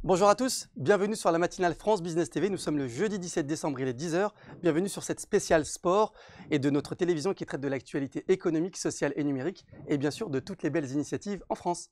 Bonjour à tous, bienvenue sur la matinale France Business TV. Nous sommes le jeudi 17 décembre, il est 10 h. Bienvenue sur cette spéciale sport et de notre télévision qui traite de l'actualité économique, sociale et numérique et bien sûr de toutes les belles initiatives en France.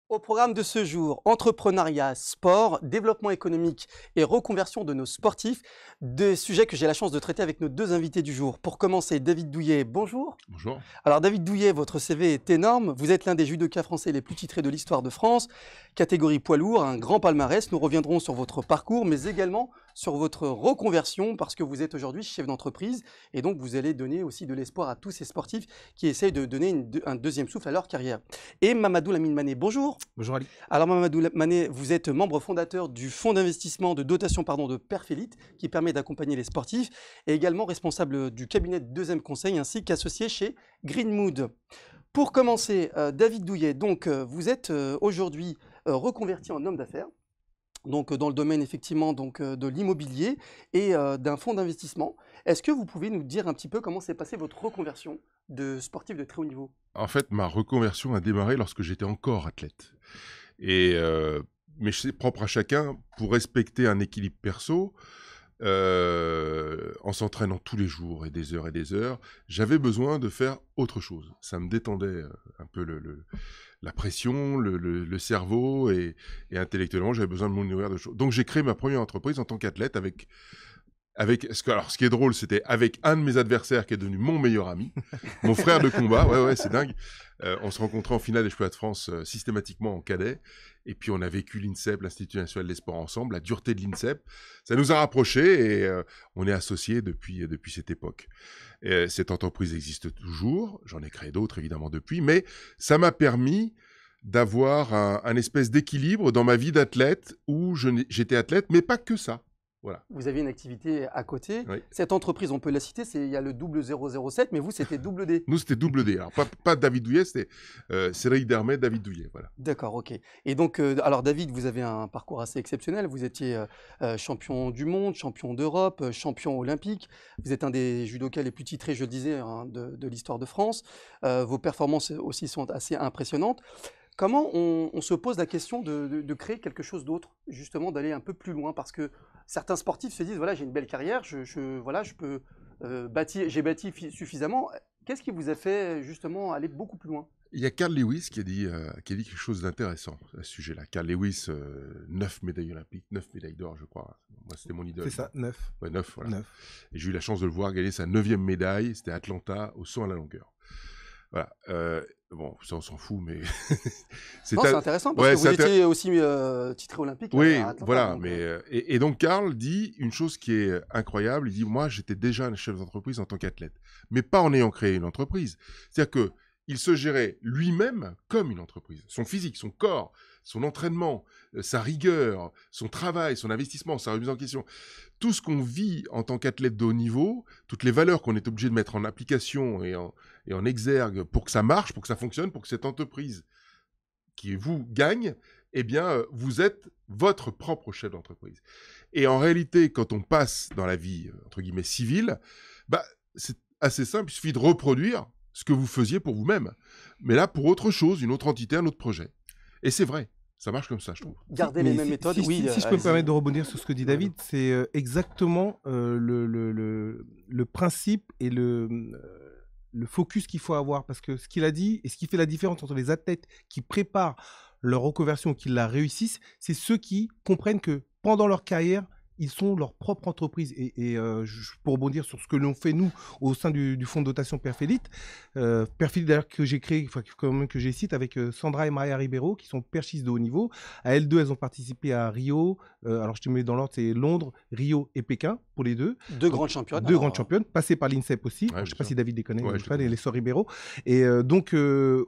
Au programme de ce jour, entrepreneuriat, sport, développement économique et reconversion de nos sportifs, des sujets que j'ai la chance de traiter avec nos deux invités du jour. Pour commencer, David Douillet, bonjour. Bonjour. Alors David Douillet, votre CV est énorme. Vous êtes l'un des judokas français les plus titrés de l'histoire de France. Catégorie poids lourd, un grand palmarès. Nous reviendrons sur votre parcours, mais également sur votre reconversion, parce que vous êtes aujourd'hui chef d'entreprise. Et donc vous allez donner aussi de l'espoir à tous ces sportifs qui essayent de donner un deuxième souffle à leur carrière. Et Mamadou Lamine Mané, bonjour. Bonjour Ali. Alors Mamadou Mané, vous êtes membre fondateur du fonds d'investissement de dotation de Perfélite qui permet d'accompagner les sportifs et également responsable du cabinet de deuxième conseil ainsi qu'associé chez Greenmood. Pour commencer, David Douillet, donc vous êtes aujourd'hui reconverti en homme d'affaires. Donc dans le domaine effectivement de l'immobilier et d'un fonds d'investissement. Est-ce que vous pouvez nous dire un petit peu comment s'est passée votre reconversion de sportif de très haut niveau? En fait, ma reconversion a démarré lorsque j'étais encore athlète. Mais c'est propre à chacun, pour respecter un équilibre perso, en s'entraînant tous les jours et des heures, j'avais besoin de faire autre chose. Ça me détendait un peu la pression, le cerveau et intellectuellement, j'avais besoin de me nourrir de choses. Donc j'ai créé ma première entreprise en tant qu'athlète alors ce qui est drôle, c'était avec un de mes adversaires qui est devenu mon meilleur ami, mon frère de combat, ouais, c'est dingue. On se rencontrait en finale des championnats de France systématiquement en cadet, et puis on a vécu l'INSEP, l'Institut national des sports ensemble, la dureté de l'INSEP, ça nous a rapprochés et on est associés depuis cette époque. Cette entreprise existe toujours, j'en ai créé d'autres évidemment depuis, mais ça m'a permis d'avoir un espèce d'équilibre dans ma vie d'athlète où j'étais athlète, mais pas que ça. Voilà. Vous aviez une activité à côté. Oui. Cette entreprise, on peut la citer, il y a le double 007, mais vous, c'était double D. Nous, c'était double D. Alors, pas David Douillet, c'était Cédric Dermet, David Douillet. Voilà. D'accord, ok. Et donc, alors David, vous avez un parcours assez exceptionnel. Vous étiez champion du monde, champion d'Europe, champion olympique. Vous êtes un des judokas les plus titrés, je le disais, hein, de l'histoire de France. Vos performances aussi sont assez impressionnantes. Comment on se pose la question de créer quelque chose d'autre, justement d'aller un peu plus loin? Parce que certains sportifs se disent, voilà, j'ai une belle carrière, je peux j'ai bâti suffisamment. Qu'est-ce qui vous a fait justement aller beaucoup plus loin? Il y a Carl Lewis qui a dit quelque chose d'intéressant à ce sujet-là. Carl Lewis, 9 médailles olympiques, 9 médailles d'or, je crois. Moi, c'était mon idole. C'est ça, 9. Ouais, 9, voilà. 9. Et j'ai eu la chance de le voir gagner sa 9e médaille. C'était à Atlanta, au saut à la longueur. Voilà. Bon, ça, on s'en fout, mais... c'est intéressant, parce que vous étiez aussi titré olympique. Oui, Atlanta, voilà. donc, et donc, Carl dit une chose qui est incroyable. Il dit, moi, j'étais déjà un chef d'entreprise en tant qu'athlète, mais pas en ayant créé une entreprise. C'est-à-dire qu'il se gérait lui-même comme une entreprise. Son physique, son corps, son entraînement, sa rigueur, son travail, son investissement, sa remise en question. Tout ce qu'on vit en tant qu'athlète de haut niveau, toutes les valeurs qu'on est obligé de mettre en application et en exergue pour que ça marche, pour que ça fonctionne, pour que cette entreprise qui vous gagne, eh bien, vous êtes votre propre chef d'entreprise. Et en réalité, quand on passe dans la vie, entre guillemets, civile, c'est assez simple, il suffit de reproduire ce que vous faisiez pour vous-même. Mais là, pour autre chose, une autre entité, un autre projet. Et c'est vrai, ça marche comme ça, je trouve. Garder les mêmes méthodes, oui. Si je peux me permettre de rebondir sur ce que dit David, c'est exactement le principe et le focus qu'il faut avoir. Parce que ce qu'il a dit et ce qui fait la différence entre les athlètes qui préparent leur reconversion, qui la réussissent, c'est ceux qui comprennent que pendant leur carrière, ils sont leur propre entreprise. Pour rebondir sur ce que l'on fait, nous, au sein du fonds de dotation Perfélite, Perfélite d'ailleurs que j'ai créé, que j'ai cité avec Sandra et Maria Ribeiro, qui sont perchistes de haut niveau. À L2, elles ont participé à Rio, alors je te mets dans l'ordre, c'est Londres, Rio et Pékin, pour les deux. Deux grandes championnes. Deux grandes championnes, passées par l'INSEP aussi. Ouais, je ne sais pas si David les connaît, ouais, les sœurs Ribeiro. Et donc,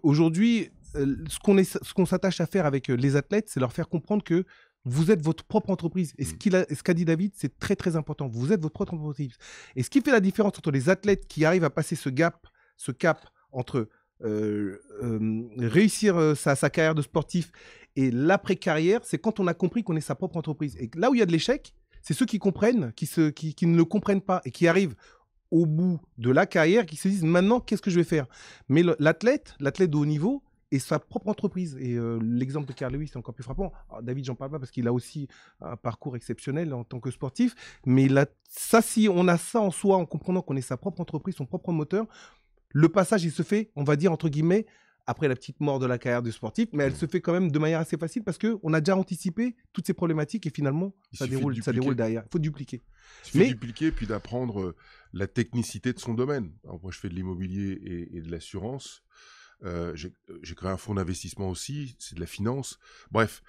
aujourd'hui, ce qu'on s'attache à faire avec les athlètes, c'est leur faire comprendre que vous êtes votre propre entreprise. Et ce qu'a dit David, c'est très, très important. Vous êtes votre propre entreprise. Et ce qui fait la différence entre les athlètes qui arrivent à passer ce cap entre réussir sa carrière de sportif et l'après-carrière, c'est quand on a compris qu'on est sa propre entreprise. Et là où il y a de l'échec, c'est ceux qui comprennent, qui ne le comprennent pas et qui arrivent au bout de la carrière qui se disent maintenant, qu'est-ce que je vais faire? Mais l'athlète de haut niveau, et sa propre entreprise. Et l'exemple de Carl Lewis est encore plus frappant. Alors, David, j'en parle pas parce qu'il a aussi un parcours exceptionnel en tant que sportif. Mais ça, si on a ça en soi, en comprenant qu'on est sa propre entreprise, son propre moteur, le passage, il se fait, on va dire, entre guillemets, après la petite mort de la carrière du sportif, mais elle se fait quand même de manière assez facile parce qu'on a déjà anticipé toutes ces problématiques et finalement, ça déroule derrière. Il faut dupliquer. Il faut dupliquer puis d'apprendre la technicité de son domaine. Alors, moi, je fais de l'immobilier et de l'assurance. J'ai créé un fonds d'investissement aussi, c'est de la finance. Bref,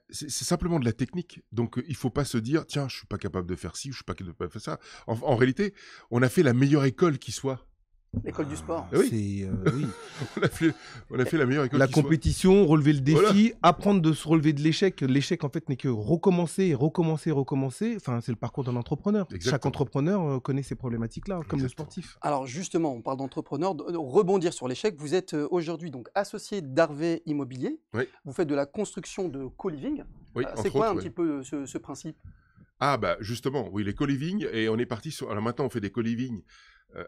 c'est simplement de la technique. Donc, il ne faut pas se dire, tiens, je ne suis pas capable de faire ci, je ne suis pas capable de faire ça. En réalité, on a fait la meilleure école qui soit. L'école du sport. Oui. Oui. on a fait la meilleure école La qui compétition, soit. relever le défi, Voilà. apprendre de se relever de l'échec. L'échec, en fait, n'est que recommencer. Enfin, c'est le parcours d'un entrepreneur. Exactement. Chaque entrepreneur connaît ces problématiques-là, comme le sportif. Alors justement, on parle d'entrepreneur. Rebondir sur l'échec, vous êtes aujourd'hui donc associé d'Harvey Immobilier. Oui. Vous faites de la construction de co-living. Oui, C'est quoi un petit peu ce principe? Ah bah justement, oui, les co-living, et on est parti sur... Alors maintenant, on fait des co-living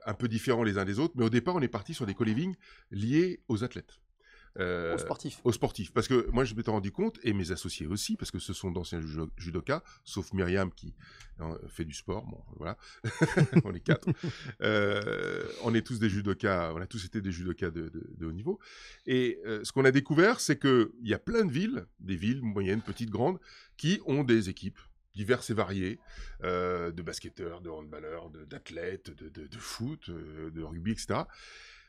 un peu différents les uns des autres, mais au départ, on est parti sur des co-living liés aux athlètes. Aux sportifs. Aux sportifs. Parce que moi, je m'étais rendu compte, et mes associés aussi, parce que ce sont d'anciens judokas, sauf Myriam qui fait du sport. Bon, voilà. On est 4. On est tous des judokas, on a tous été des judokas de haut niveau. Et ce qu'on a découvert, c'est qu'il y a plein de villes, des villes moyennes, petites, grandes, qui ont des équipes diverses et variées, de basketteurs, de handballeurs, d'athlètes, de foot, de rugby, etc.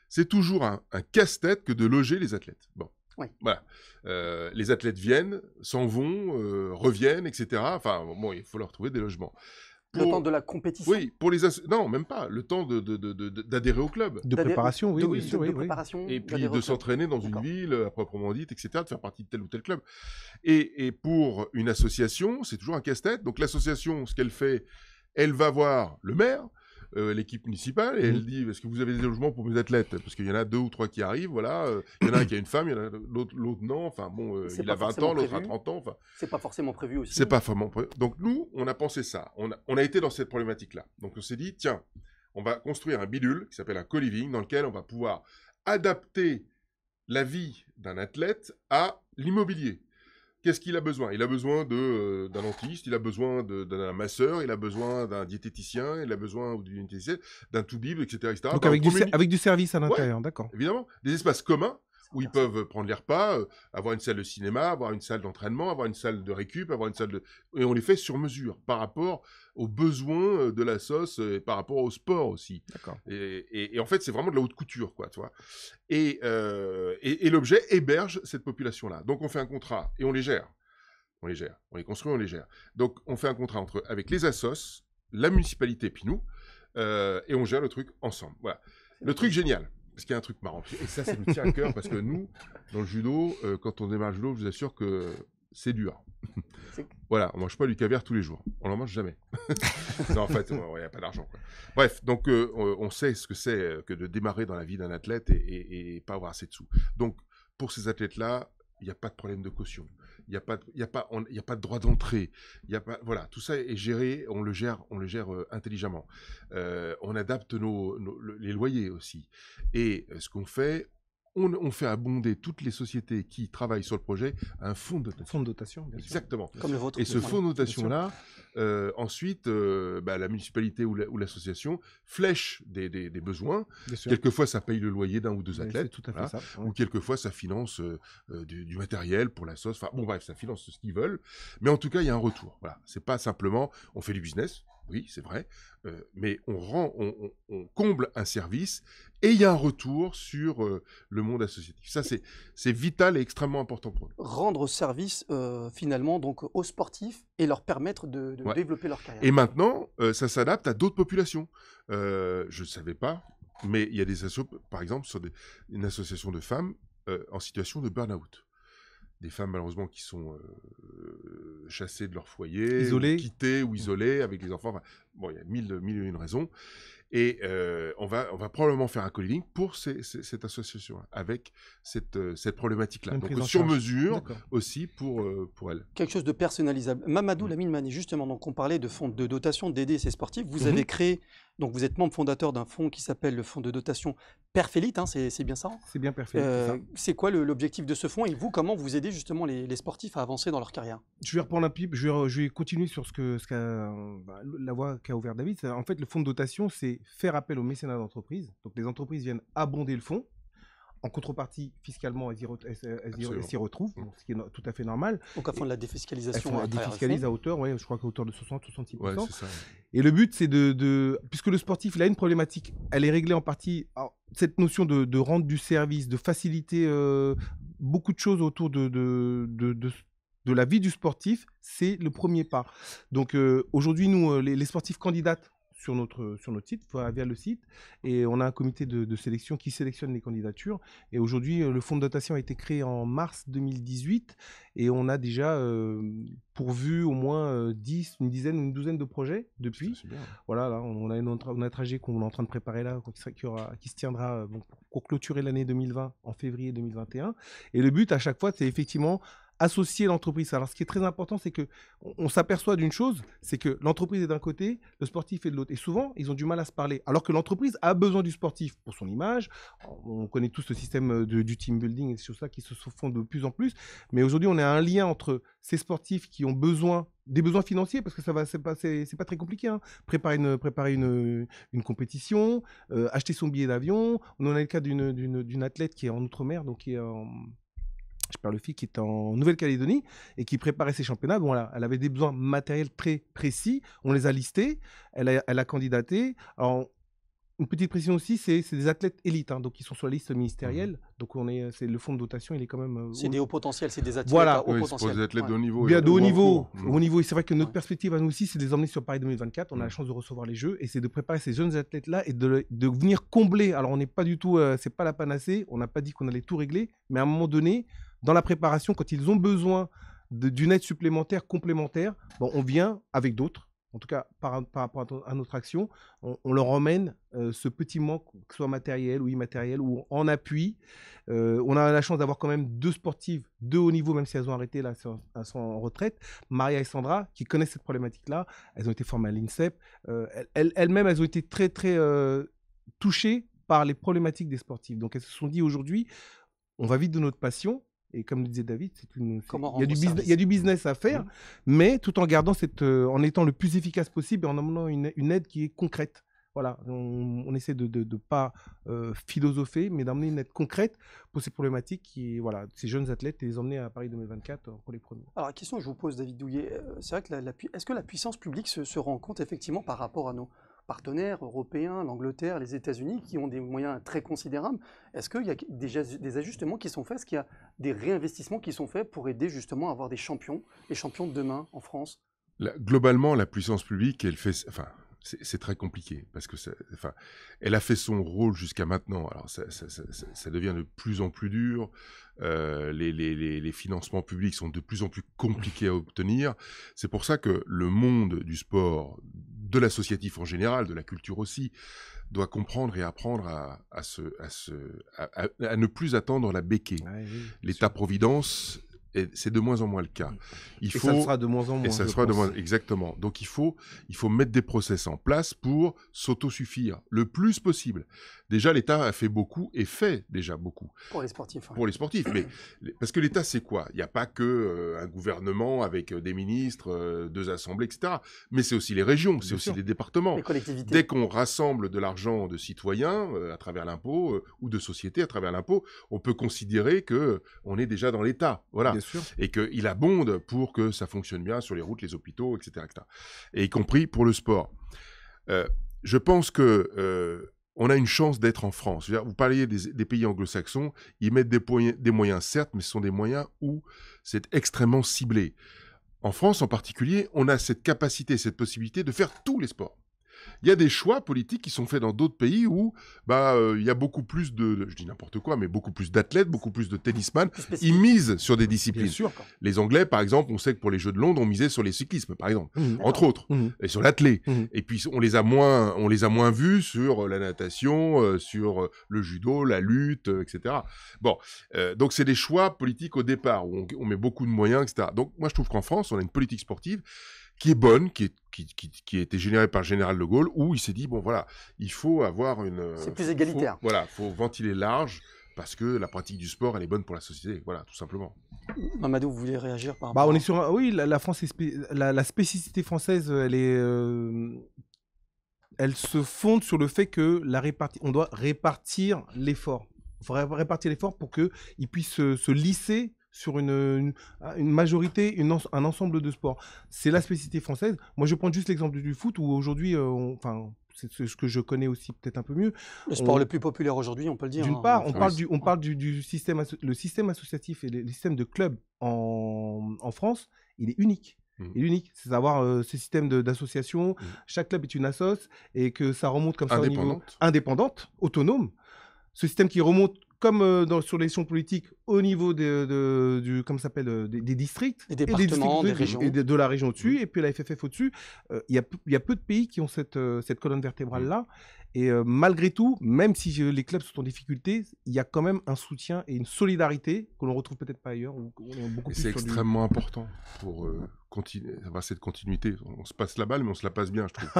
C'est toujours un casse-tête que de loger les athlètes. Bon, oui. Voilà. Les athlètes viennent, s'en vont, reviennent, etc. Enfin, bon, il faut leur trouver des logements. Le temps de la compétition. Oui, pour les non, même pas. Le temps d'adhérer au club. De préparation, oui, bien sûr. De préparation, et puis de s'entraîner dans une ville à proprement dite, etc., de faire partie de tel ou tel club. Et pour une association, c'est toujours un casse-tête. Donc l'association, ce qu'elle fait, elle va voir le maire, l'équipe municipale, et elle dit, est-ce que vous avez des logements pour mes athlètes? Parce qu'il y en a 2 ou 3 qui arrivent, voilà. Il y en a un qui a une femme, il y en a l'autre non. Enfin bon, il a 20 ans, l'autre a 30 ans. Enfin, c'est pas forcément prévu aussi. C'est pas vraiment prévu. Donc nous, on a pensé ça. On a été dans cette problématique-là. Donc on s'est dit, tiens, on va construire un bidule qui s'appelle un co-living, dans lequel on va pouvoir adapter la vie d'un athlète à l'immobilier. Qu'est-ce qu'il a besoin? Il a besoin d'un dentiste, il a besoin d'un masseur, il a besoin d'un diététicien, il a besoin d'une diététicienne, d'un toubib, etc., etc. Donc avec du service à l'intérieur, d'accord. Évidemment, des espaces communs où ils peuvent prendre les repas, avoir une salle de cinéma, avoir une salle d'entraînement, avoir une salle de récup, avoir une salle de... Et on les fait sur mesure, par rapport aux besoins de la sauce et par rapport au sport aussi. D'accord. Et en fait, c'est vraiment de la haute couture, quoi, tu vois. Et l'objet héberge cette population-là. Donc, on fait un contrat et on les gère. On les construit, on les gère. Donc, on fait un contrat avec les assos, la municipalité, puis nous, et on gère le truc ensemble. Voilà. Le truc génial. Parce qu'il y a un truc marrant. Et ça nous tient à cœur parce que nous, dans le judo, quand on démarre le judo, je vous assure que c'est dur. Voilà, on ne mange pas du caviar tous les jours. On n'en mange jamais. Non, en fait, il n'y a pas d'argent, quoi. Bref, donc on sait ce que c'est que de démarrer dans la vie d'un athlète et pas avoir assez de sous. Donc, pour ces athlètes-là, il n'y a pas de problème de caution. Il n'y a pas de droit d'entrée. Voilà, tout ça est géré, on le gère intelligemment. On adapte les loyers aussi. Et ce qu'on fait, on fait abonder toutes les sociétés qui travaillent sur le projet à un fonds de dotation. Fonds de dotation, bien sûr. Exactement. Comme le vôtre. Et ce fonds de dotation-là, ensuite, la municipalité ou l'association flèche des besoins. Quelquefois, ça paye le loyer d'un ou deux athlètes. C'est tout à fait ça. Ou quelquefois, ça finance du matériel pour la sauce. Enfin, bon, bref, ça finance ce qu'ils veulent. Mais en tout cas, il y a un retour. Voilà. C'est pas simplement, on fait du business. Oui, c'est vrai. Mais on comble un service et il y a un retour sur le monde associatif. Ça, c'est vital et extrêmement important pour nous. Rendre service, finalement, donc, aux sportifs et leur permettre de développer leur carrière. Et maintenant, ça s'adapte à d'autres populations. Je ne savais pas, mais il y a des associations, par exemple, sur une association de femmes en situation de burn-out. Des femmes, malheureusement, qui sont chassées de leur foyer, isolées, quittées ou isolées avec les enfants. Enfin, bon, il y a mille et une raisons. Et on va probablement faire un co-living pour cette association, avec cette problématique-là. Donc, sur mesure aussi pour elle. Quelque chose de personnalisable. Mamadou Lamine Mané, justement, donc on parlait de fonds de dotation d'aider ces sportifs. Vous avez créé Donc vous êtes membre fondateur d'un fonds qui s'appelle le fonds de dotation Perfélite, hein, c'est bien ça? C'est bien parfait. C'est ça. C'est quoi l'objectif de ce fonds et vous, comment vous aidez justement les sportifs à avancer dans leur carrière? Je vais reprendre un peu, je vais continuer sur la voie qu'a ouvert David. En fait, le fonds de dotation, c'est faire appel au mécénat d'entreprise. Donc les entreprises viennent abonder le fonds. En contrepartie, fiscalement, elles s'y retrouvent, ce qui est tout à fait normal. Donc à fond de la défiscalisation. Elles défiscalisent à hauteur, ouais, je crois qu'à hauteur de 60-66%. Ouais, c'est ça. Et le but, c'est puisque le sportif, il a une problématique, elle est réglée en partie. Alors, cette notion de rendre du service, de faciliter beaucoup de choses autour de la vie du sportif, c'est le premier pas. Donc aujourd'hui, nous, les sportifs candidatent sur notre site, via le site, et on a un comité de sélection qui sélectionne les candidatures. Et aujourd'hui, le fonds de dotation a été créé en mars 2018 et on a déjà pourvu au moins une douzaine de projets depuis. C'est bien. Voilà, là, on a un trajet qu'on est en train de préparer là, qui se tiendra pour clôturer l'année 2020 en février 2021. Et le but à chaque fois, c'est effectivement associer l'entreprise. Alors, ce qui est très important, c'est que on s'aperçoit d'une chose, c'est que l'entreprise est d'un côté, le sportif est de l'autre. Et souvent, ils ont du mal à se parler. Alors que l'entreprise a besoin du sportif pour son image. On connaît tous le système du team building et des choses là qui se font de plus en plus. Mais aujourd'hui, on a un lien entre ces sportifs qui ont des besoins financiers, parce que c'est pas très compliqué, hein. Préparer une compétition, acheter son billet d'avion. On en a le cas d'une athlète qui est en Outre-mer, donc qui est je perds le fil, qui est en Nouvelle-Calédonie et qui préparait ses championnats. Bon, voilà, elle avait des besoins matériels très précis. On les a listés. Elle a candidaté. Alors, une petite précision aussi, c'est des athlètes élites, hein, donc ils sont sur la liste ministérielle. Donc c'est le fonds de dotation, il est quand même. C'est des hauts potentiels, c'est des athlètes voilà. à haut potentiel. C'est des athlètes de haut niveau. Bien de haut niveau. Haut niveau. Et c'est vrai que notre perspective à nous aussi, c'est de les emmener sur Paris 2024. On a la chance de recevoir les Jeux et c'est de préparer ces jeunes athlètes-là et de venir combler. Alors on n'est pas du tout, c'est pas la panacée. On n'a pas dit qu'on allait tout régler, mais à un moment donné, dans la préparation, quand ils ont besoin d'une aide supplémentaire, complémentaire, bon, on vient avec d'autres. En tout cas, par rapport à notre action, on leur emmène ce petit manque, que ce soit matériel ou immatériel, ou en appui. On a la chance d'avoir quand même deux sportives de haut niveau, même si elles ont arrêté, là, elles sont en retraite. Maria et Sandra, qui connaissent cette problématique-là, elles ont été formées à l'INSEP. Elles-mêmes, elles ont été très, très touchées par les problématiques des sportifs. Donc, elles se sont dit aujourd'hui, on va vite de notre passion. Et comme le disait David, il y a du business à faire, mais tout en gardant en étant le plus efficace possible et en amenant une aide qui est concrète. Voilà, on essaie de pas philosopher, mais d'amener une aide concrète pour ces problématiques, ces jeunes athlètes, et les emmener à Paris 2024 pour les premiers. Alors la question que je vous pose, David Douillet, c'est vrai que est-ce que la puissance publique se rend compte effectivement par rapport à nos partenaires européens, l'Angleterre, les États-Unis, qui ont des moyens très considérables? Est-ce qu'il y a déjà des ajustements qui sont faits? Est-ce qu'il y a des réinvestissements qui sont faits pour aider justement à avoir des champions, les champions de demain en France? Globalement, la puissance publique, elle fait... c'est très compliqué, parce que elle a fait son rôle jusqu'à maintenant. Alors ça devient de plus en plus dur. Les financements publics sont de plus en plus compliqués à obtenir. C'est pour ça que le monde du sport, de l'associatif en général, de la culture aussi, doit comprendre et apprendre à ne plus attendre la béquille. Ouais, oui, L'État-providence, c'est de moins en moins le cas. Ça le sera de moins en moins. Et ça sera de moins, exactement. Donc il faut mettre des process en place pour s'autosuffire le plus possible. Déjà, l'État a fait beaucoup et fait déjà beaucoup. Pour les sportifs. Ouais. Pour les sportifs. Mais, parce que l'État, c'est quoi? Il n'y a pas que un gouvernement avec des ministres, 2 assemblées, etc. Mais c'est aussi les régions, c'est aussi les départements. Les collectivités. Dès qu'on rassemble de l'argent de citoyens à travers l'impôt ou de sociétés à travers l'impôt, on peut considérer qu'on est déjà dans l'État. Voilà. Bien sûr. Et qu'il abonde pour que ça fonctionne bien sur les routes, les hôpitaux, etc. Et y compris pour le sport. Je pense que on a une chance d'être en France. Vous parliez des pays anglo-saxons, ils mettent des moyens, certes, mais ce sont des moyens où c'est extrêmement ciblé. En France, en particulier, on a cette capacité, cette possibilité de faire tous les sports. Il y a des choix politiques qui sont faits dans d'autres pays où il y a beaucoup plus je dis n'importe quoi, mais beaucoup plus d'athlètes, beaucoup plus de tennisman. Ils misent sur des disciplines. Bien sûr. Les Anglais, par exemple, on sait que pour les Jeux de Londres, on misait sur les cyclismes, par exemple, entre autres, et sur l'athlé. Et puis on les a moins vus sur la natation, sur le judo, la lutte, etc. Bon, donc c'est des choix politiques au départ où on met beaucoup de moyens, etc. Donc moi je trouve qu'en France, on a une politique sportive qui est bonne, qui a été générée par le général de Gaulle, où il s'est dit, bon voilà, il faut avoir une... C'est plus égalitaire. Faut ventiler large, parce que la pratique du sport, elle est bonne pour la société, voilà, tout simplement. Mamadou, vous voulez réagir par rapport on est sur oui, la France la spécificité française, elle se fonde sur le fait que on doit répartir l'effort. Il faut répartir l'effort pour qu'il puisse se lisser sur une majorité, un ensemble de sports. C'est la spécificité française. Moi, je prends juste l'exemple du foot où aujourd'hui, c'est ce que je connais aussi peut-être un peu mieux. Le sport le plus populaire aujourd'hui, on peut le dire. D'une part, on parle du système, le système associatif et le système de clubs en France, il est unique. Il est unique, c'est d'avoir ce système d'association. Chaque club est une assoce et que ça remonte comme ça au niveau indépendante, autonome. Ce système qui remonte comme sur l'élection politique au niveau comment s'appelle, des districts, des départements, des régions. Et de la région au-dessus, et puis la FFF au-dessus. Il y a peu de pays qui ont cette colonne vertébrale-là. Et malgré tout, même si les clubs sont en difficulté, il y a quand même un soutien et une solidarité que l'on retrouve peut-être pas ailleurs. C'est extrêmement important pour avoir cette continuité. On se passe la balle, mais on se la passe bien, je trouve.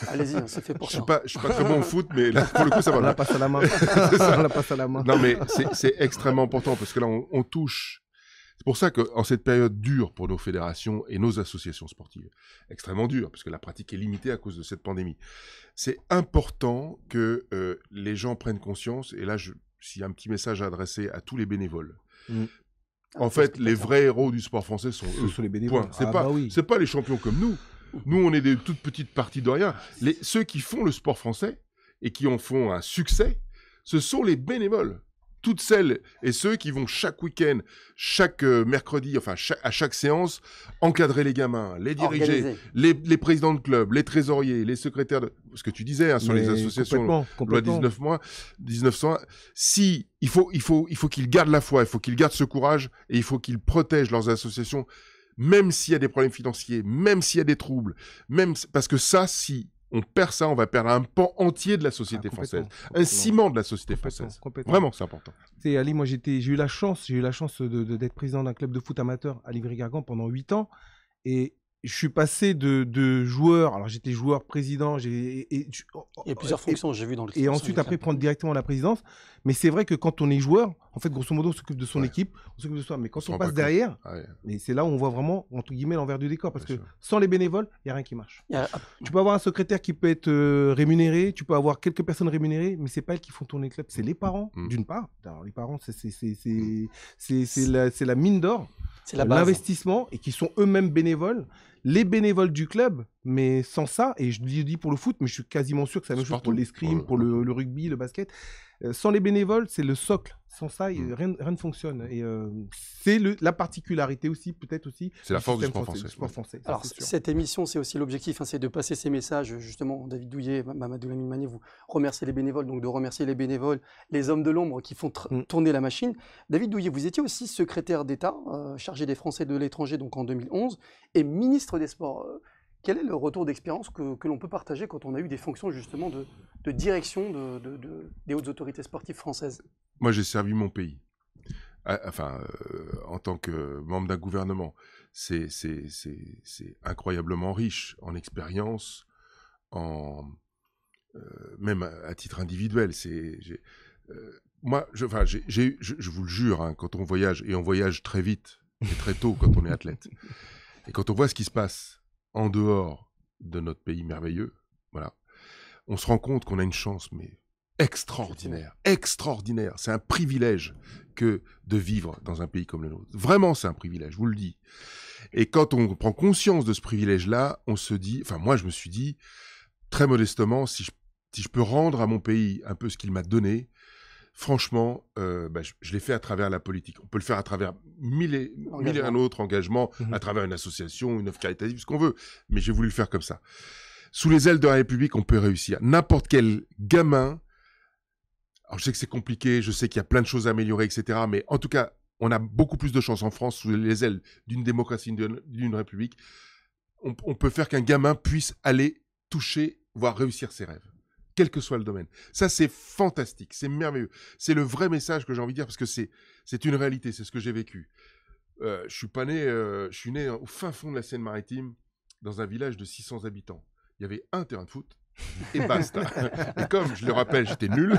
Allez-y, c'est fait pour ça. Je suis pas très bon au foot, mais là, pour le coup, ça va. On la passe à la main. On la passe à la main. Non, mais c'est extrêmement important parce que là, on touche. C'est pour ça qu'en cette période dure pour nos fédérations et nos associations sportives, extrêmement dure, parce que la pratique est limitée à cause de cette pandémie, c'est important que les gens prennent conscience, et là, s'il y a un petit message à adresser à tous les bénévoles. En fait, les vrais héros du sport français sont eux. Ce sont les bénévoles. C'est pas les champions comme nous. Nous, on est des toutes petites parties de rien. Ceux qui font le sport français et qui en font un succès, ce sont les bénévoles. Toutes celles et ceux qui vont chaque week-end, chaque mercredi, enfin à chaque séance, encadrer les gamins, les diriger, les présidents de club, les trésoriers, les secrétaires de... Ce que tu disais sur les associations, loi 1900, il faut qu'ils gardent la foi, il faut qu'ils gardent ce courage et il faut qu'ils protègent leurs associations, même s'il y a des problèmes financiers, même s'il y a des troubles, parce que ça, si on perd ça, on va perdre un pan entier de la société française. Un ciment de la société française. Vraiment, c'est important. Tu sais, Ali, moi, j'ai eu la chance d'être président d'un club de foot amateur à Livry-Gargan pendant 8 ans. Et je suis passé de joueur, alors j'étais joueur, président, il y a plusieurs fonctions, j'ai vu dans le et ensuite après prendre directement la présidence. Mais c'est vrai que quand on est joueur, en fait, grosso modo, on s'occupe de son équipe, on s'occupe de soi. Mais quand on passe derrière, mais c'est là où on voit vraiment, entre guillemets, l'envers du décor. Parce que sans les bénévoles, il n'y a rien qui marche. Tu peux avoir un secrétaire qui peut être rémunéré, tu peux avoir quelques personnes rémunérées, mais c'est pas elles qui font tourner le club, c'est les parents, d'une part. Alors, les parents, c'est la mine d'or. C'est l'investissement et qui sont eux-mêmes bénévoles, les bénévoles du club, mais sans ça, et je le dis pour le foot, mais je suis quasiment sûr que c'est la même chose pour l'escrime, pour le rugby, le basket. Sans les bénévoles, c'est le socle. Sans ça, rien ne fonctionne. Et c'est la particularité aussi, peut-être aussi. C'est la force du sport français. Alors, cette émission, c'est aussi l'objectif, c'est de passer ces messages. Justement, David Douillet, Mamadou Lamine Mané, vous remerciez les bénévoles, donc de remercier les bénévoles, les hommes de l'ombre qui font tourner la machine. David Douillet, vous étiez aussi secrétaire d'État, chargé des Français de l'étranger, donc en 2011, et ministre des Sports. Quel est le retour d'expérience que l'on peut partager quand on a eu des fonctions justement de direction des hautes autorités sportives françaises? Moi, j'ai servi mon pays. En tant que membre d'un gouvernement, c'est incroyablement riche en expérience, même à titre individuel. Moi, je vous le jure, hein, quand on voyage, et on voyage très vite et très tôt quand on est athlète, et quand on voit ce qui se passe en dehors de notre pays merveilleux, voilà, on se rend compte qu'on a une chance, mais extraordinaire. C'est un privilège que de vivre dans un pays comme le nôtre. Vraiment, c'est un privilège, je vous le dis. Et quand on prend conscience de ce privilège-là, on se dit, enfin moi je me suis dit, très modestement, si je peux rendre à mon pays un peu ce qu'il m'a donné, franchement, je l'ai fait à travers la politique. On peut le faire à travers mille et un autres engagements, à travers une association, une œuvre caritative, ce qu'on veut. Mais j'ai voulu le faire comme ça. Sous les ailes de la République, on peut réussir. N'importe quel gamin, alors je sais que c'est compliqué, je sais qu'il y a plein de choses à améliorer, etc. Mais en tout cas, on a beaucoup plus de chances en France, sous les ailes d'une démocratie, d'une République. On peut faire qu'un gamin puisse aller toucher, voire réussir ses rêves. Quel que soit le domaine. Ça, c'est fantastique, c'est merveilleux. C'est le vrai message que j'ai envie de dire, parce que c'est une réalité, c'est ce que j'ai vécu. Je suis né au fin fond de la Seine-Maritime, dans un village de 600 habitants. Il y avait un terrain de foot. Et basta. Et comme je le rappelle, j'étais nul,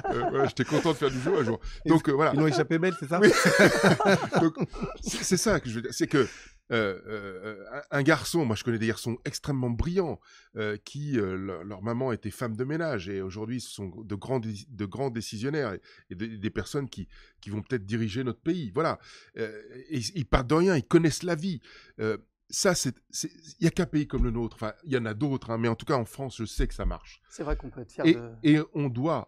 voilà, j'étais content de faire du jeu un jour. Donc voilà. Ils l'ont échappé belle, c'est ça? Oui. Donc, c'est ça que je veux dire. C'est que un garçon, moi je connais des garçons extrêmement brillants qui, leur maman était femme de ménage et aujourd'hui ce sont de grands décisionnaires et des personnes qui vont peut-être diriger notre pays. Voilà. Et ils partent de rien, ils connaissent la vie. Ça, il n'y a qu'un pays comme le nôtre. Enfin, il y en a d'autres, hein, mais en tout cas, en France, je sais que ça marche. C'est vrai qu'on peut être fier de... Et on doit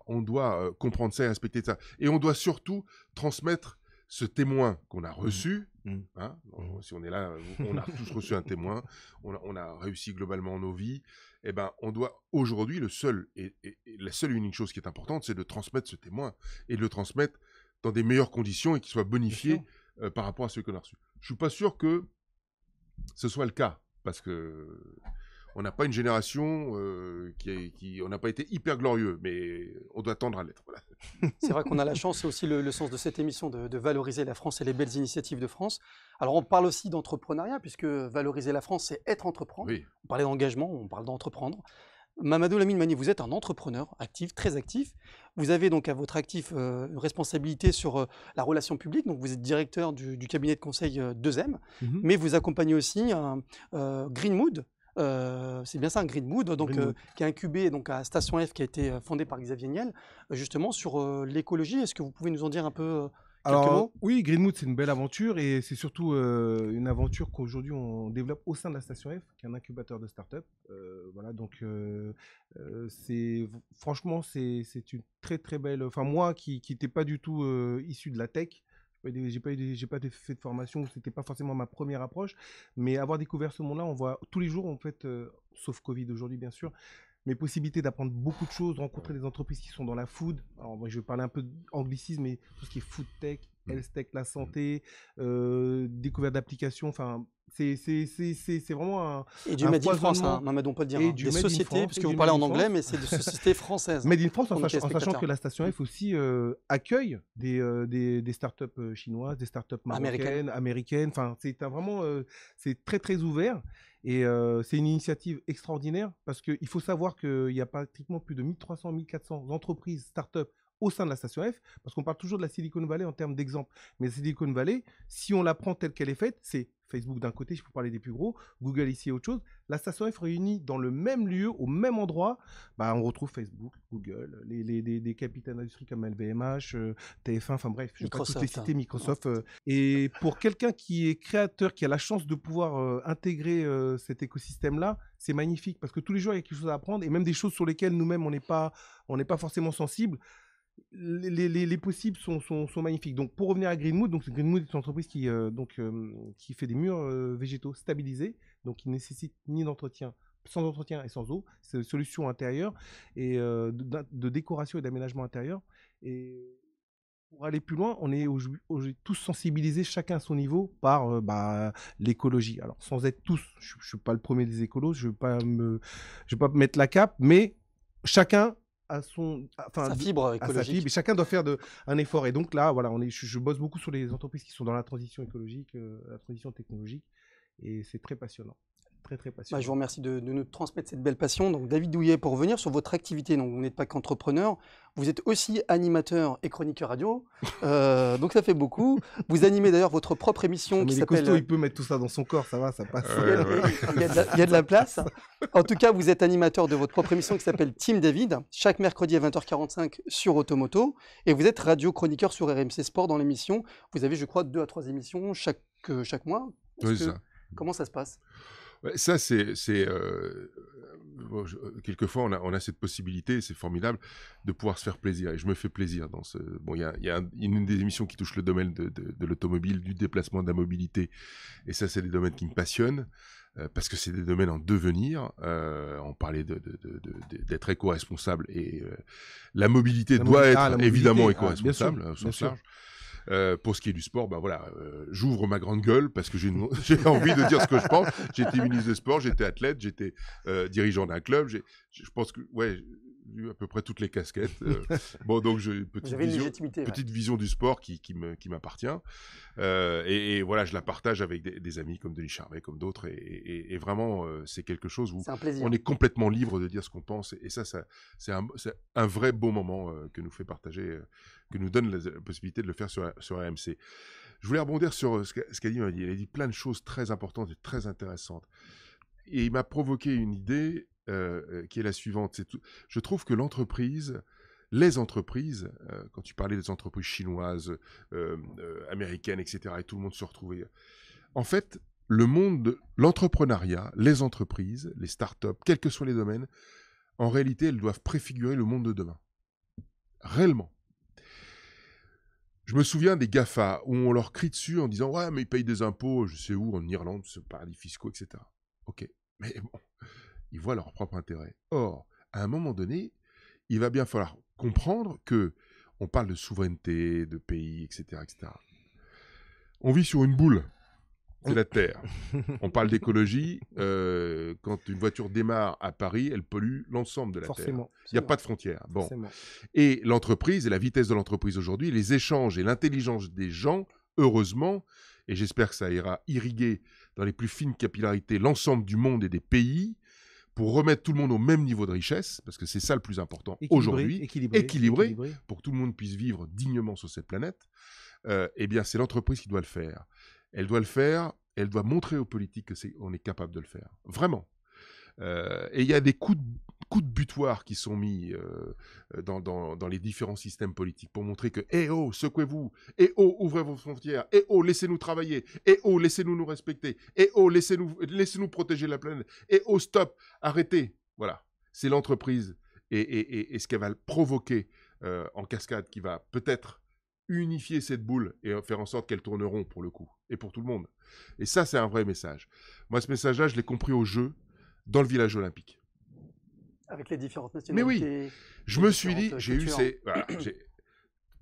comprendre ça et respecter ça. Et on doit surtout transmettre ce témoin qu'on a reçu. Hein, si on est là, on a tous reçu un témoin. On a réussi globalement nos vies. Eh ben, on doit aujourd'hui, la seule et unique chose qui est importante, c'est de transmettre ce témoin et de le transmettre dans des meilleures conditions et qu'il soit bonifié par rapport à ce qu'on a reçu. Je ne suis pas sûr que ce soit le cas, parce que on n'a pas une génération on n'a pas été hyper glorieux, mais on doit tendre à l'être. Voilà. C'est vrai qu'on a la chance, c'est aussi le sens de cette émission, de valoriser la France et les belles initiatives de France. Alors on parle aussi d'entrepreneuriat, puisque valoriser la France, c'est être entreprendre. Oui. On parlait d'engagement, on parle d'entreprendre. Mamadou Lamine Mani, vous êtes un entrepreneur actif, très actif. Vous avez donc à votre actif une responsabilité sur la relation publique. Donc vous êtes directeur du cabinet de conseil 2M, mais vous accompagnez aussi Greenmood. C'est bien ça, un Greenmood, donc qui est incubé donc à Station F, qui a été fondé par Xavier Niel, justement sur l'écologie. Est-ce que vous pouvez nous en dire un peu quelques mots? Oui, Greenmood, c'est une belle aventure et c'est surtout une aventure qu'aujourd'hui on développe au sein de la Station F, qui est un incubateur de start-up. Voilà, donc franchement, c'est une très très belle. Enfin, moi qui n'étais pas du tout issu de la tech, j'ai pas fait de formation, c'était pas forcément ma première approche, mais avoir découvert ce monde-là, on voit tous les jours en fait, sauf Covid aujourd'hui bien sûr, mes possibilités d'apprendre beaucoup de choses, rencontrer des entreprises qui sont dans la food. Alors moi, je vais parler un peu d'anglicisme, mais tout ce qui est food tech, health tech, la santé, découverte d'applications, enfin c'est vraiment et du Made in France, hein, Mamadou, on peut le dire, hein, des sociétés, puisque vous parlez en anglais, mais c'est des sociétés françaises. Made in France, en sachant que la Station F aussi accueille des startups chinoises, des startups marocaines, américaines. Enfin, c'est très très ouvert. Et c'est une initiative extraordinaire parce qu'il faut savoir qu'il y a pratiquement plus de 1300, 1400 entreprises, startups au sein de la Station F, parce qu'on parle toujours de la Silicon Valley en termes d'exemple. Mais la Silicon Valley, si on la prend telle qu'elle est faite, c'est Facebook d'un côté, je peux parler des plus gros, Google ici, autre chose. La Station F réunie dans le même lieu, au même endroit, on retrouve Facebook, Google, des capitaines d'industrie comme LVMH, TF1, enfin bref, je ne vais pas toutes les citer, Microsoft. Et pour quelqu'un qui est créateur, qui a la chance de pouvoir intégrer cet écosystème-là, c'est magnifique, parce que tous les jours, il y a quelque chose à apprendre, et même des choses sur lesquelles nous-mêmes, on n'est pas forcément sensibles. Les possibles sont magnifiques. Donc, pour revenir à Greenmood, Greenmood est une entreprise qui fait des murs végétaux stabilisés, donc qui ne nécessite ni d'entretien, sans entretien et sans eau. C'est une solution intérieure et de décoration et d'aménagement intérieur. Et pour aller plus loin, on est aujourd'hui tous sensibilisés, chacun à son niveau, par l'écologie. Alors, sans être tous, je ne suis pas le premier des écolos, je ne vais pas me mettre la cape, mais chacun à sa fibre écologique. Et chacun doit faire un effort. Et donc là, voilà, je bosse beaucoup sur les entreprises qui sont dans la transition écologique, la transition technologique, et c'est très passionnant. Très, très passionnant. Je vous remercie de nous transmettre cette belle passion. Donc, David Douillet, pour revenir sur votre activité, donc vous n'êtes pas qu'entrepreneur, vous êtes aussi animateur et chroniqueur radio, donc ça fait beaucoup. Vous animez d'ailleurs votre propre émission qui s'appelle... Il peut mettre tout ça dans son corps, ça va, ça passe. Il y a de la place. En tout cas, vous êtes animateur de votre propre émission qui s'appelle Team David, chaque mercredi à 20h45 sur Automoto, et vous êtes radio-chroniqueur sur RMC Sport dans l'émission. Vous avez, je crois, 2 à 3 émissions chaque mois. Oui, ça. Comment ça se passe? Ouais, ça, quelquefois, on a cette possibilité, c'est formidable, de pouvoir se faire plaisir. Et je me fais plaisir dans ce... Bon, il y a une des émissions qui touche le domaine de l'automobile, du déplacement, de la mobilité. Et ça, c'est des domaines qui me passionnent, parce que c'est des domaines en devenir. On parlait d'être éco-responsable. Et la mobilité doit être évidemment éco-responsable, au sens large. Pour ce qui est du sport, j'ouvre ma grande gueule parce que j'ai envie de dire ce que je pense. J'ai été ministre des Sports, j'étais athlète, j'étais dirigeant d'un club. Je pense que eu à peu près toutes les casquettes. Bon, donc j'ai une Vous avez une légitimité. petite vision du sport qui m'appartient. Et voilà, je la partage avec des amis comme Denis Charvet, comme d'autres. Et vraiment, c'est quelque chose où C'est un plaisir. on est complètement libre de dire ce qu'on pense. Et ça c'est un vrai beau moment que nous fait partager, que nous donne la possibilité de le faire sur RMC. Je voulais rebondir sur ce qu'a dit. Il a dit plein de choses très importantes et très intéressantes. Et il m'a provoqué une idée qui est la suivante. Je trouve que les entreprises, quand tu parlais des entreprises chinoises, américaines, etc., et tout le monde se retrouvait. En fait, le monde, l'entrepreneuriat, les entreprises, les startups, quels que soient les domaines, en réalité, elles doivent préfigurer le monde de demain. Réellement. Je me souviens des GAFA où on leur crie dessus en disant « Ouais, mais ils payent des impôts, je sais où, en Irlande, ce paradis fiscaux, etc. » Ok, mais bon, ils voient leur propre intérêt. Or, à un moment donné, il va bien falloir comprendre que on parle de souveraineté, de pays, etc., etc. On vit sur une boule. C'est la Terre. On parle d'écologie. Quand une voiture démarre à Paris, elle pollue l'ensemble de la Terre. Il n'y a pas de frontières. Bon. Et l'entreprise, et la vitesse de l'entreprise aujourd'hui, les échanges et l'intelligence des gens, heureusement, et j'espère que ça ira irriguer dans les plus fines capillarités l'ensemble du monde et des pays, pour remettre tout le monde au même niveau de richesse, parce que c'est ça le plus important aujourd'hui, équilibré, pour que tout le monde puisse vivre dignement sur cette planète, eh bien c'est l'entreprise qui doit le faire. Elle doit le faire, elle doit montrer aux politiques qu'on est capable de le faire. Vraiment. Et il y a des coups de butoir qui sont mis dans les différents systèmes politiques pour montrer que, eh oh, secouez-vous, eh oh, ouvrez vos frontières, eh oh, laissez-nous travailler, eh oh, laissez-nous nous respecter, eh oh, laissez-nous protéger la planète, eh oh, stop, arrêtez. Voilà. C'est l'entreprise et ce qu'elle va provoquer en cascade qui va peut-être unifier cette boule et faire en sorte qu'elle tourne rond pour le coup, et pour tout le monde. Et ça, c'est un vrai message. Moi, ce message-là, je l'ai compris au jeu, dans le village olympique. Avec les différentes nationalités. Mais oui, je me suis dit, j'ai eu ces... Voilà,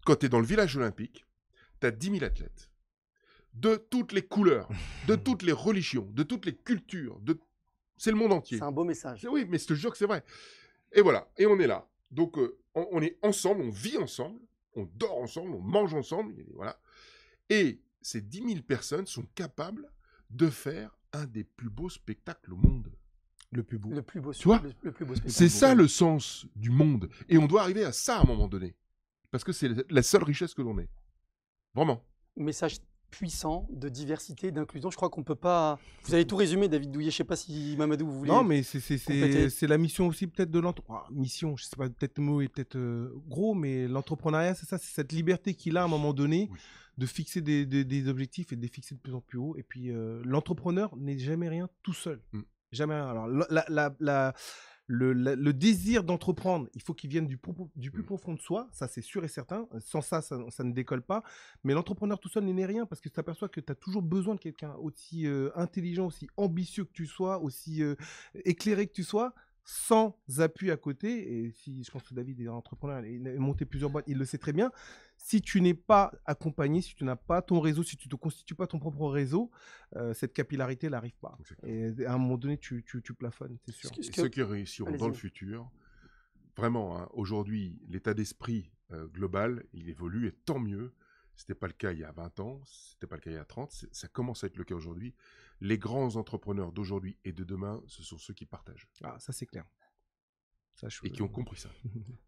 quand tu es dans le village olympique, tu as 10 000 athlètes, de toutes les couleurs, de toutes les religions, de toutes les cultures, c'est le monde entier. C'est un beau message. Oui, mais je te jure que c'est vrai. Et voilà, et on est là. Donc, on est ensemble, on vit ensemble, on dort ensemble, on mange ensemble, voilà. Et ces 10 000 personnes sont capables de faire un des plus beaux spectacles au monde. Le plus beau. Le plus beau. Tu vois, le plus beau spectacle. C'est ça le sens du monde. Et on doit arriver à ça à un moment donné. Parce que c'est la seule richesse que l'on ait. Vraiment. Message puissant de diversité, d'inclusion. Je crois qu'on peut pas... Vous avez tout résumé, David Douillet. Je sais pas si Mamadou, vous voulez... Non, mais c'est la mission aussi peut-être de l'entrepreneuriat. Mission, je sais pas, peut-être le mot est peut-être gros, mais l'entrepreneuriat, c'est ça, c'est cette liberté qu'il a à un moment donné de fixer des objectifs et de les fixer de plus en plus haut. Et puis, l'entrepreneur n'est jamais rien tout seul. Jamais rien. Alors, le désir d'entreprendre, il faut qu'il vienne du plus profond de soi, ça c'est sûr et certain. Sans ça, ça ne décolle pas. Mais l'entrepreneur tout seul n'est rien parce que tu t'aperçois que tu as toujours besoin de quelqu'un aussi intelligent, aussi ambitieux que tu sois, aussi éclairé que tu sois, sans appui à côté. Et si je pense que David est entrepreneur, il a monté plusieurs boîtes, il le sait très bien. Si tu n'es pas accompagné, si tu n'as pas ton réseau, si tu ne te constitues pas ton propre réseau, cette capillarité n'arrive pas. Et à un moment donné, tu plafonnes, c'est sûr. Et ceux qui réussiront dans le futur, vraiment, hein, aujourd'hui, l'état d'esprit global, il évolue et tant mieux. Ce n'était pas le cas il y a 20 ans, ce n'était pas le cas il y a 30, ça commence à être le cas aujourd'hui. Les grands entrepreneurs d'aujourd'hui et de demain, ce sont ceux qui partagent. Ah, ça c'est clair. Et qui ont compris ça.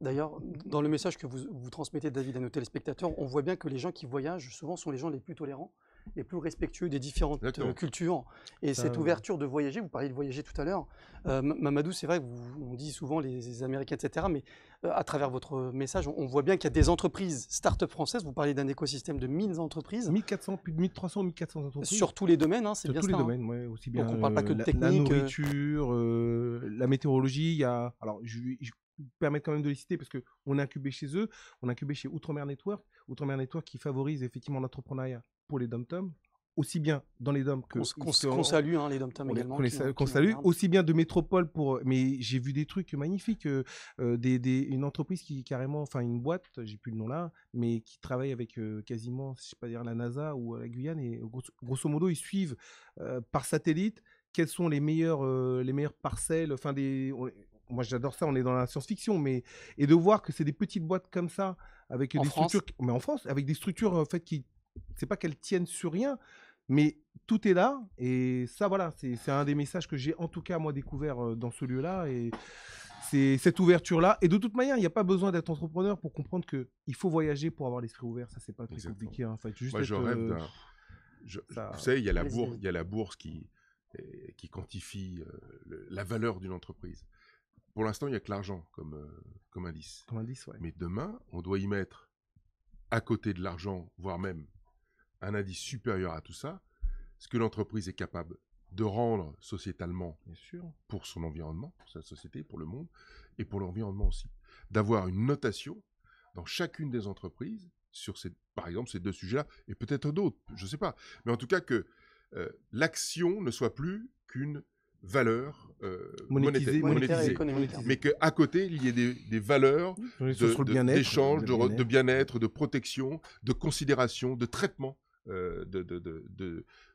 D'ailleurs, dans le message que vous transmettez, David, à nos téléspectateurs, on voit bien que les gens qui voyagent, souvent, sont les gens les plus tolérants, les plus respectueux des différentes cultures. Et cette ouverture de voyager, vous parliez de voyager tout à l'heure, Mamadou, c'est vrai qu'on dit souvent les Américains, etc., mais à travers votre message, on voit bien qu'il y a des entreprises start-up françaises, vous parlez d'un écosystème de 1000 entreprises. 1400, plus de 1300, 1400 entreprises. Sur tous les domaines, hein, c'est bien ça. Sur tous les domaines, ouais, aussi bien. Donc on ne parle pas que de technique. La nourriture, la météorologie, il y a... Alors, je permettre quand même de les citer parce qu'on est incubé chez eux, on est incubé chez Outremer Network qui favorise effectivement l'entrepreneuriat pour les dom-toms, aussi bien dans les DOM que... Qu'on salue, hein, les dom-toms également. Qu'on salue, aussi bien de métropole pour... Mais j'ai vu des trucs magnifiques, une entreprise qui carrément, enfin une boîte, j'ai plus le nom là, mais qui travaille avec quasiment, je sais pas dire la NASA ou la Guyane, et grosso modo, ils suivent par satellite quelles sont les meilleures parcelles, enfin moi j'adore ça, on est dans la science-fiction, mais et de voir que c'est des petites boîtes comme ça, avec En des France? structures, mais en France, avec des structures en fait qui, c'est pas qu'elles tiennent sur rien, mais tout est là, et ça voilà, c'est un des messages que j'ai en tout cas moi découvert dans ce lieu-là, et c'est cette ouverture-là. Et de toute manière, il n'y a pas besoin d'être entrepreneur pour comprendre qu'il faut voyager pour avoir l'esprit ouvert. Ça, c'est pas très Exactement. compliqué. Hein. Faut juste Moi, je rêve d'un. ça- Vous savez, il y a la Vas-y, bourse, vas-y. il y a la bourse qui quantifie la valeur d'une entreprise. Pour l'instant, il n'y a que l'argent comme indice. comme indice, ouais. Mais demain, on doit y mettre à côté de l'argent, voire même un indice supérieur à tout ça, ce que l'entreprise est capable de rendre sociétalement Bien sûr. pour son environnement, pour sa société, pour le monde, et pour l'environnement aussi. D'avoir une notation dans chacune des entreprises sur, par exemple, ces deux sujets-là, et peut-être d'autres, je ne sais pas. Mais en tout cas, que l'action ne soit plus qu'une valeur Monétisée, Monétaire et monétisée. économique. Mais qu'à côté, il y ait des valeurs Sur le bien-être, d'échange, le bien-être. de bien-être, de protection, de considération, de traitement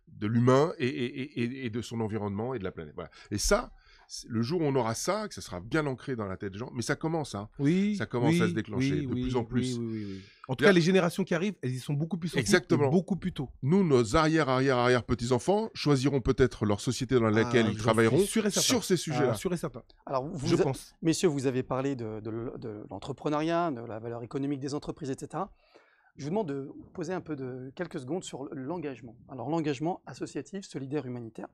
de l'humain et de son environnement et de la planète. Voilà. Et ça, le jour où on aura ça, que ça sera bien ancré dans la tête des gens, mais ça commence, hein. Oui, Ça commence à oui, se déclencher oui, de oui, plus en plus. oui. En tout Là- cas, les générations qui arrivent, elles y sont beaucoup plus sensibles, Exactement. et beaucoup plus tôt. Nous, nos arrière-petits-enfants choisiront peut-être leur société dans laquelle ils j'en travailleront suis sûr et certain. sur ces sujets-là. Sûr et certain. Alors, Je pense. messieurs, vous avez parlé de l'entrepreneuriat, de la valeur économique des entreprises, etc. Je vous demande de poser un peu quelques secondes sur l'engagement. Alors, l'engagement associatif, solidaire, humanitaire.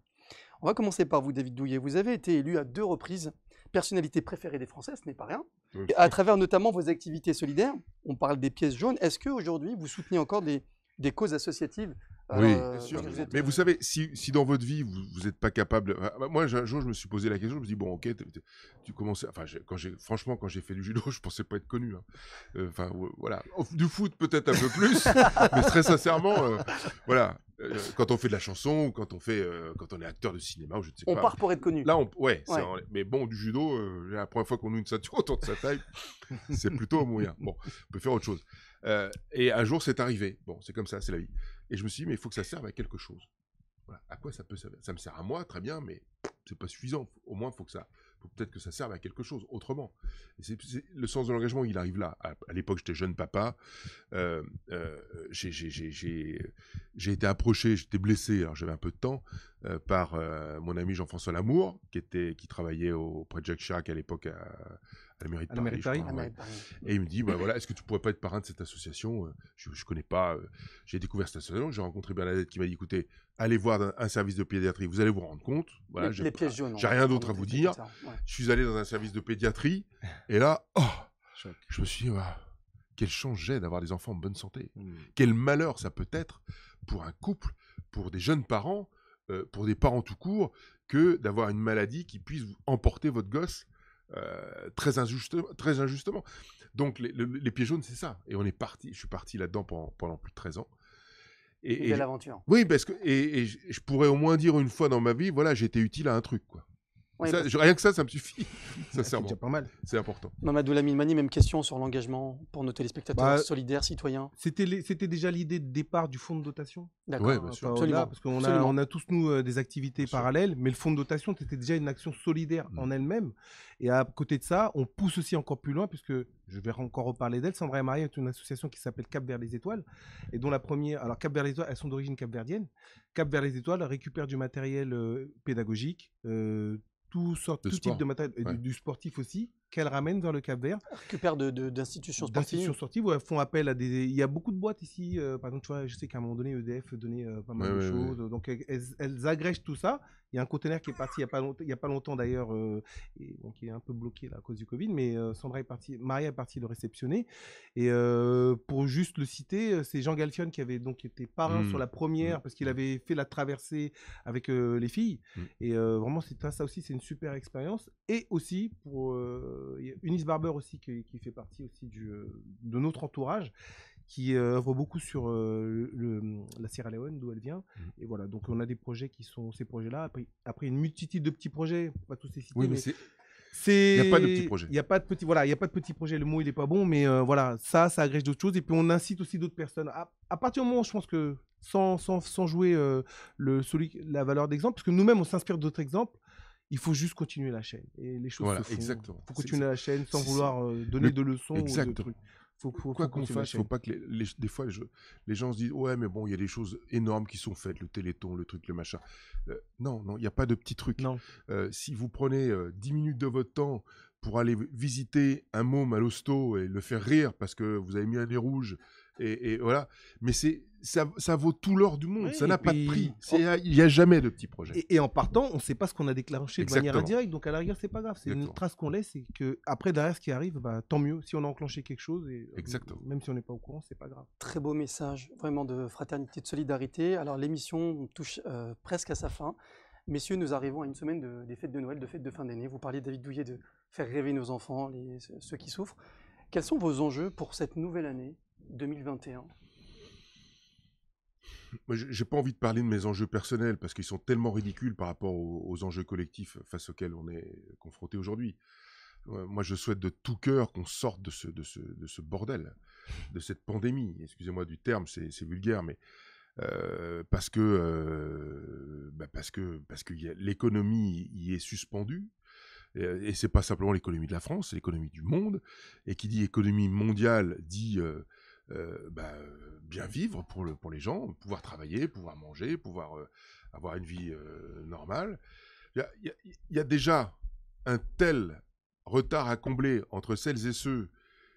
On va commencer par vous, David Douillet. Vous avez été élu à 2 reprises personnalité préférée des Français, ce n'est pas rien. Oui. Et à travers notamment vos activités solidaires, on parle des pièces jaunes. Est-ce qu'aujourd'hui, vous soutenez encore des causes associatives? Oui, Alors, bien sûr. parce que vous êtes, Mais vous savez, si dans votre vie, vous n'êtes pas capable... Moi, un jour, je me suis posé la question, je me suis dit, bon, ok, tu commençais... Enfin, franchement, quand j'ai fait du judo, je ne pensais pas être connu. Hein. Enfin, voilà. Du foot, peut-être un peu plus, mais très sincèrement, voilà. Quand on fait de la chanson, ou quand on est acteur de cinéma, ou je ne sais on pas. part pour être connu. Là, Ouais. mais bon, du judo, la première fois qu'on a une ceinture autour de sa taille, c'est plutôt moyen. Bon, on peut faire autre chose. Et un jour, c'est arrivé. Bon, c'est comme ça, c'est la vie. Et je me suis dit, mais il faut que ça serve à quelque chose. Voilà. À quoi ça peut servir? Ça me sert à moi, très bien, mais c'est pas suffisant. Au moins, faut peut-être que ça serve à quelque chose autrement. Et le sens de l'engagement, il arrive là. À l'époque, j'étais jeune papa. J'ai été approché, j'étais blessé, alors j'avais un peu de temps, par mon ami Jean-François Lamour, qui travaillait auprès de Jacques Chirac à l'époque à la mairie de Paris. Je crois, ouais. Et il me dit, bah voilà, est-ce que tu pourrais pas être parrain de cette association? Je connais pas. J'ai découvert cette association, j'ai rencontré Bernadette qui m'a dit, écoutez, allez voir un service de pédiatrie, vous allez vous rendre compte. Voilà, les pièces jaunes. j'ai rien d'autre à vous dire. Ouais. Je suis allé dans un service de pédiatrie et là, je me suis dit, quelle chance j'ai d'avoir des enfants en bonne santé. Quel malheur ça peut être pour un couple, pour des jeunes parents, pour des parents tout court, que d'avoir une maladie qui puisse emporter votre gosse très injustement. Donc les pieds jaunes, c'est ça. Et je suis parti là-dedans pendant plus de 13 ans. Une belle aventure. Oui, parce que je pourrais au moins dire une fois dans ma vie, voilà, j'ai été utile à un truc, quoi. Ouais, Ça, rien que ça me suffit. C'est Sincèrement, déjà pas mal. c'est important. Mamadou Lamine Mani, même question sur l'engagement pour nos téléspectateurs solidaires, citoyens. C'était déjà l'idée de départ du fonds de dotation. D'accord. Ouais, bien sûr. Absolument. Parce qu'on a tous, nous, des activités Bien sûr. parallèles, mais le fonds de dotation, c'était déjà une action solidaire en elle-même. Et à côté de ça, on pousse aussi encore plus loin, puisque je vais encore reparler d'elle. Sandra et Marie est une association qui s'appelle Cap vers les Étoiles, et dont la première... Alors, Cap vers les Étoiles, elles sont d'origine capverdienne. Cap vers les Étoiles récupère du matériel pédagogique, tout type de matériel, et du sportif aussi, qu'elle ramène vers le Cap-Vert. Récupère d'institutions sportives. D'institutions sportives où elles font appel à des... Il y a beaucoup de boîtes ici. Par exemple, tu vois, je sais qu'à un moment donné, EDF donnait pas mal de choses. Donc, elles agrègent tout ça. Il y a un conteneur qui est parti il y a pas longtemps d'ailleurs, et donc qui est un peu bloqué là, à cause du Covid, mais Maria est partie le réceptionner. Et pour juste le citer, c'est Jean Galfione qui avait donc été parrain sur la première, parce qu'il avait fait la traversée avec les filles. Et vraiment, ça aussi, c'est une super expérience. Et aussi, pour Eunice Barber aussi, qui fait partie aussi de notre entourage, qui œuvre beaucoup sur la Sierra Leone, d'où elle vient. Et voilà, donc on a des projets qui sont ces projets-là. Après une multitude de petits projets, pas tous les citer. Oui, mais il n'y a pas de petits projets. Il n'y a pas de petits projets. Le mot, il n'est pas bon, mais voilà, ça agrège d'autres choses. Et puis, on incite aussi d'autres personnes. À partir du moment où je pense que, sans jouer la valeur d'exemple, parce que nous-mêmes, on s'inspire d'autres exemples, Il faut juste continuer la chaîne. Et les choses Voilà, se font. exactement. Il faut continuer la chaîne sans c'est- vouloir donner de leçons ou de Exactement. trucs. Faut Quoi qu'on continuer la fasse, il chaîne. faut pas que des fois les gens se disent ouais mais bon il y a des choses énormes qui sont faites, le Téléthon, le truc, le machin. Non, il n'y a pas de petits trucs. Non. Si vous prenez 10 minutes de votre temps pour aller visiter un môme à l'hosto et le faire rire parce que vous avez mis un nez rouge et voilà, mais ça vaut tout l'or du monde, Oui, ça et n'a pas de puis, prix. Il n'y a jamais de petits projets. Et en partant, on ne sait pas ce qu'on a déclenché de manière Exactement. indirecte, donc à la rigueur, c'est pas grave. C'est une Exactement. trace qu'on laisse et que après derrière ce qui arrive, bah, tant mieux. Si on a enclenché quelque chose, et Exactement. même si on n'est pas au courant, c'est pas grave. Très beau message, vraiment de fraternité, de solidarité. Alors l'émission touche presque à sa fin. Messieurs, nous arrivons à une semaine des fêtes de Noël, de fêtes de fin d'année. Vous parliez, David Douillet, de faire rêver nos enfants, ceux qui souffrent. Quels sont vos enjeux pour cette nouvelle année 2021? Moi, j'ai pas envie de parler de mes enjeux personnels parce qu'ils sont tellement ridicules par rapport aux enjeux collectifs face auxquels on est confronté aujourd'hui. Moi, je souhaite de tout cœur qu'on sorte de ce bordel, de cette pandémie. Excusez-moi du terme, c'est vulgaire, mais parce que l'économie y est suspendue. Et c'est pas simplement l'économie de la France, c'est l'économie du monde. Et qui dit économie mondiale dit bien vivre pour les gens, pouvoir travailler, pouvoir manger, pouvoir avoir une vie normale. Il y a déjà un tel retard à combler entre celles et ceux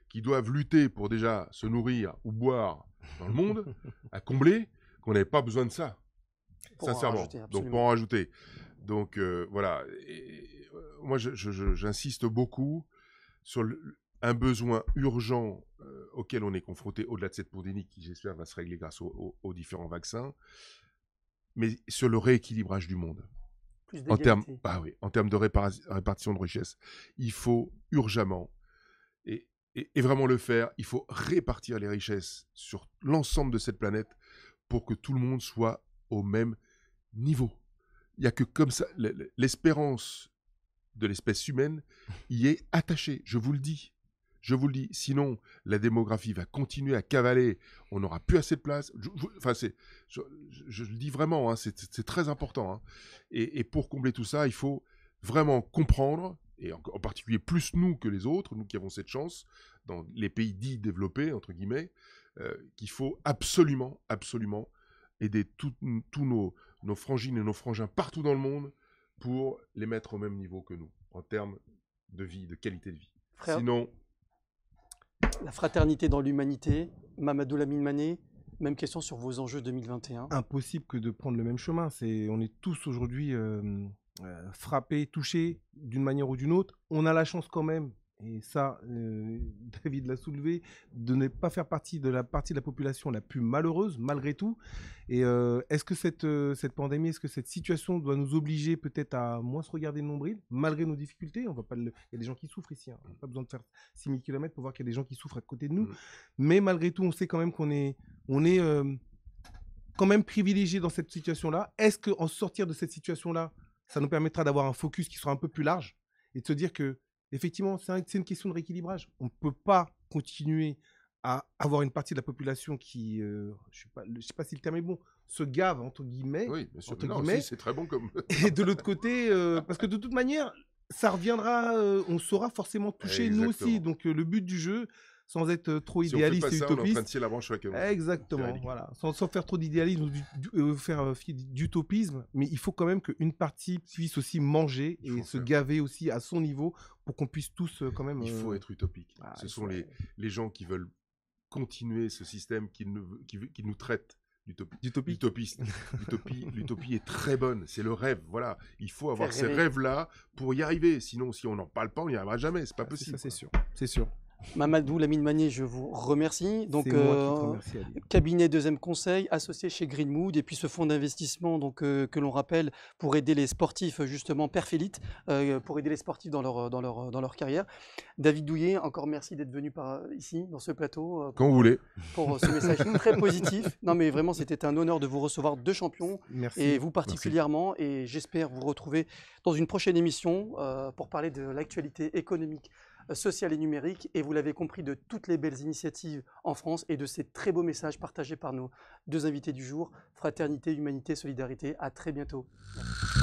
qui doivent lutter pour déjà se nourrir ou boire dans le monde, à combler, qu'on n'avait pas besoin de ça, Pour en sincèrement. rajouter, Donc, absolument. pour en rajouter. Donc, voilà. Moi, j'insiste beaucoup sur un besoin urgent auquel on est confronté, au-delà de cette pandémie qui, j'espère, va se régler grâce aux différents vaccins, mais sur le rééquilibrage du monde. Plus En termes d'égalité. en termes de répartition de richesse, il faut urgemment, et vraiment le faire, il faut répartir les richesses sur l'ensemble de cette planète pour que tout le monde soit au même niveau. Il n'y a que comme ça, l'espérance de l'espèce humaine y est attachée, je vous le dis. Je vous le dis, sinon la démographie va continuer à cavaler, on n'aura plus assez de place. Je le dis vraiment, hein, c'est très important. Hein. Et pour combler tout ça, il faut vraiment comprendre, et en particulier plus nous que les autres, nous qui avons cette chance, dans les pays dits développés, entre guillemets, qu'il faut absolument, absolument aider tous nos frangines et nos frangins partout dans le monde pour les mettre au même niveau que nous, en termes de vie, de qualité de vie. Frère, Sinon... La fraternité dans l'humanité, Mamadou Lamine Mané, même question sur vos enjeux 2021. Impossible que de prendre le même chemin. On est tous aujourd'hui frappés, touchés d'une manière ou d'une autre. On a la chance quand même, et ça, David l'a soulevé, de ne pas faire partie de la population la plus malheureuse, malgré tout. Et est-ce que cette pandémie, est-ce que cette situation doit nous obliger peut-être à moins se regarder le nombril, malgré nos difficultés? On va pas il y a des gens qui souffrent ici, hein. On n'a pas besoin de faire 6000 km pour voir qu'il y a des gens qui souffrent à côté de nous. Mais malgré tout, on sait quand même qu'on est quand même privilégié dans cette situation-là. Est-ce qu'en sortir de cette situation-là, ça nous permettra d'avoir un focus qui sera un peu plus large et de se dire que effectivement, c'est une question de rééquilibrage. On ne peut pas continuer à avoir une partie de la population qui, je ne sais pas si le terme est bon, se gave, entre guillemets. Oui, bien sûr. Entre Non, guillemets. si, c'est très bon comme... Et de l'autre côté, parce que de toute manière, ça reviendra, on saura forcément toucher nous aussi. Donc le but du jeu, sans être trop idéaliste et on est en train de utopiste. tirer la branche sur laquelle on... Exactement, voilà. Sans faire trop d'idéalisme ou faire fi d'utopisme, mais il faut quand même qu'une partie puisse aussi manger et se gaver aussi à son niveau pour qu'on puisse tous quand même... Il faut être utopique. Ah, Ce sont les gens qui veulent continuer ce système qui nous traite d'utopistes. L'utopie est très bonne, c'est le rêve, voilà. Il faut avoir ces rêves-là pour y arriver. Sinon, si on n'en parle pas, on n'y arrivera jamais, c'est pas possible. Ça, c'est sûr, c'est sûr. Mamadou Lamine Mané, je vous remercie. Donc, c'est moi qui te remercie, Ali. Cabinet Deuxième Conseil, associé chez Greenmood, et puis ce fonds d'investissement donc, que l'on rappelle pour aider les sportifs, justement, Perfélite, pour aider les sportifs dans leur carrière. David Douillet, encore merci d'être venu ici, dans ce plateau. Quand vous voulez. Pour ce message très positif. Non, mais vraiment, c'était un honneur de vous recevoir, deux champions, merci. et vous particulièrement. Merci. Et j'espère vous retrouver dans une prochaine émission pour parler de l'actualité économique sociale et numérique. Et vous l'avez compris, de toutes les belles initiatives en France et de ces très beaux messages partagés par nos deux invités du jour. Fraternité, humanité, solidarité. À très bientôt. Merci.